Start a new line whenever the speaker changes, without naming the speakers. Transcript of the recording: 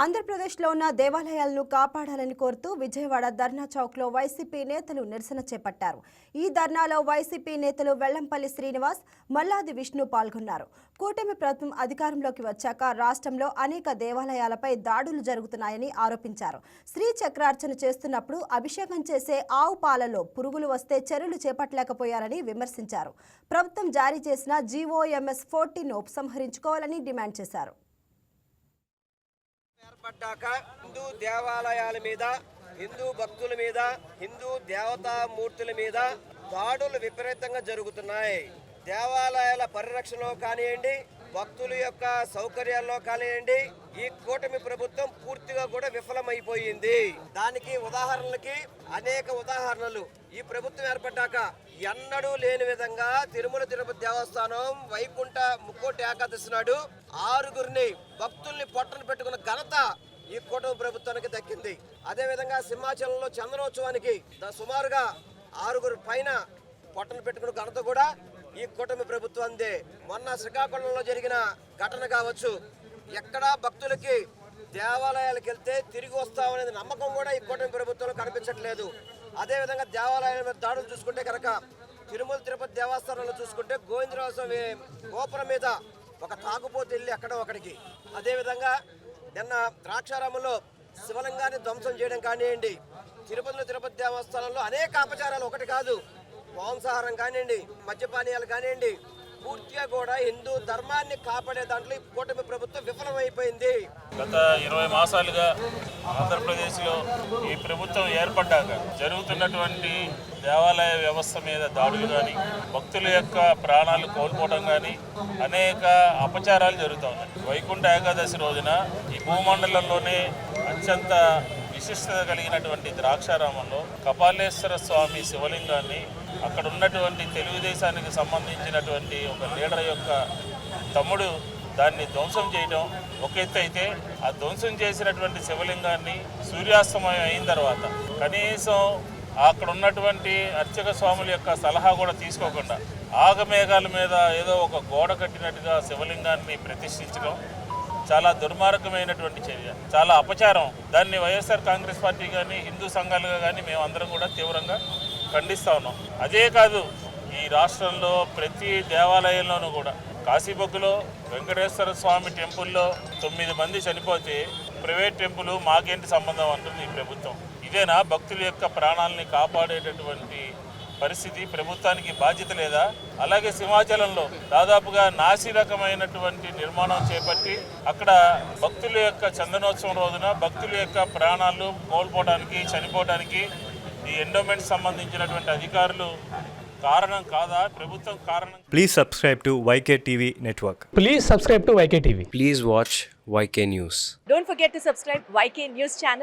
ఆంధ్రప్రదేశ్లో ఉన్న దేవాలయాలను కాపాడాలని కోరుతూ విజయవాడ ధర్నా చౌక్లో వైసీపీ నేతలు నిరసన చేపట్టారు. ఈ ధర్నాలో వైసీపీ నేతలు వెల్లంపల్లి శ్రీనివాస్, మల్లాది విష్ణు పాల్గొన్నారు. కూటమి ప్రభుత్వం అధికారంలోకి వచ్చాక రాష్ట్రంలో అనేక దేవాలయాలపై దాడులు జరుగుతున్నాయని ఆరోపించారు. శ్రీ చక్రార్చన చేస్తున్నప్పుడు అభిషేకం చేసే ఆవు పాలలో పురుగులు వస్తే చర్యలు చేపట్టలేకపోయారని విమర్శించారు. ప్రభుత్వం జారీ చేసిన GOMS 14 ఉపసంహరించుకోవాలని డిమాండ్ చేశారు.
ఏర్పడ్డాక హిందూ దేవాలయాల మీద, హిందూ భక్తుల మీద, హిందూ దేవతామూర్తుల మీద దాడులు విపరీతంగా జరుగుతున్నాయి. దేవాలయాల పరిరక్షణలో కానివ్వండి, భక్తుల యొక్క సౌకర్యాల్లో కానివ్వండి, ఈ కూటమి ప్రభుత్వం పూర్తిగా కూడా విఫలమైపోయింది. దానికి ఉదాహరణలకి అనేక ఉదాహరణలు. ఈ ప్రభుత్వం ఏర్పడ్డాక ఎన్నడూ లేని విధంగా తిరుమల తిరుపతి దేవస్థానం వైకుంఠ ముక్కోటి ఏకాదశి నాడు 6 భక్తుల్ని పొట్టను పెట్టుకున్న ఘనత ఈ కూటమి ప్రభుత్వానికి దక్కింది. అదేవిధంగా సింహాచలంలో చందనోత్సవానికి సుమారుగా 6 పైన పొట్టను పెట్టుకున్న ఘనత కూడా ఈ కూటమి ప్రభుత్వందే. మొన్న శ్రీకాకుళంలో జరిగిన ఘటన కావచ్చు, ఎక్కడా భక్తులకి దేవాలయాలకు వెళ్తే తిరిగి వస్తామనేది నమ్మకం కూడా ఈ కూటమి ప్రభుత్వంలో కనిపించట్లేదు. అదేవిధంగా దేవాలయాల మీద దాడులు చూసుకుంటే కనుక తిరుమల తిరుపతి దేవస్థానంలో చూసుకుంటే గోవిందరావు స్వామి గోపురం మీద ఒక తాగుపోతు వెళ్ళి ఎక్కడో ఒకడికి, అదేవిధంగా నిన్న ద్రాక్షారామంలో శివలింగాన్ని ధ్వంసం చేయడం కానివ్వండి, తిరుపతిలో తిరుపతి దేవస్థానంలో అనేక అపచారాలు, ఒకటి కాదు, మాంసాహారం కానివ్వండి, మద్యపానీయాలు కానివ్వండి, పూర్తిగా కూడా హిందూ ధర్మాన్ని కాపాడే దాంట్లో ఈ కూటమి ప్రభుత్వం విఫలమైపోయింది.
గత 20 మాసాలుగా ఆంధ్రప్రదేశ్లో ఈ ప్రభుత్వం ఏర్పడ్డాక జరుగుతున్నటువంటి దేవాలయ వ్యవస్థ మీద దాడులు కానీ, భక్తుల యొక్క ప్రాణాలు కోల్పోవడం కానీ అనేక అపచారాలు జరుగుతూ ఉన్నాయి. వైకుంఠ ఏకాదశి రోజున ఈ భూమండలంలోనే అత్యంత విశిష్టత కలిగినటువంటి ద్రాక్షారామంలో కపాలేశ్వర స్వామి శివలింగాన్ని అక్కడ ఉన్నటువంటి తెలుగుదేశానికి సంబంధించినటువంటి ఒక లీడర్ యొక్క తమ్ముడు దాన్ని ధ్వంసం చేయడం ఒక ఎత్తు అయితే, ఆ ధ్వంసం చేసినటువంటి శివలింగాన్ని సూర్యాస్తమయం అయిన తర్వాత కనీసం అక్కడ ఉన్నటువంటి అర్చక స్వాముల యొక్క సలహా కూడా తీసుకోకుండా ఆగమేఘాల మీద ఏదో ఒక గోడ కట్టినట్టుగా శివలింగాన్ని ప్రతిష్ఠించడం చాలా దుర్మార్గమైనటువంటి చర్య, చాలా అపచారం. దాన్ని వైఎస్ఆర్ కాంగ్రెస్ పార్టీ కానీ, హిందూ సంఘాలుగా కానీ మేమందరం కూడా తీవ్రంగా ఖండిస్తూ ఉన్నాం. అదే కాదు, ఈ రాష్ట్రంలో ప్రతి దేవాలయంలోనూ కూడా కాశీబొగ్గులో వెంకటేశ్వర స్వామి టెంపుల్లో 9 మంది చనిపోతే ప్రైవేట్ టెంపుల్ మాకేంటి సంబంధం అంటుంది ఈ ప్రభుత్వం. ఇదేనా భక్తుల యొక్క ప్రాణాలని కాపాడేటటువంటి పరిస్థితి? ప్రభుత్వానికి బాధ్యత లేదా? అలాగే సింహాచలంలో దాదాపుగా నాసిరకమైనటువంటి నిర్మాణం చేపట్టి అక్కడ భక్తుల యొక్క చందనోత్సవం రోజున భక్తుల యొక్క ప్రాణాలు కోల్పోవడానికి, చనిపోవడానికి ఈ ఎండోమెంట్ సంబంధించినటువంటి అధికారులు కారణం కాదా? ప్రభుత్వం కారణం.
Please subscribe to YK TV Network.
Please subscribe to YK TV.
Please watch YK News.
Don't forget to subscribe YK News channel.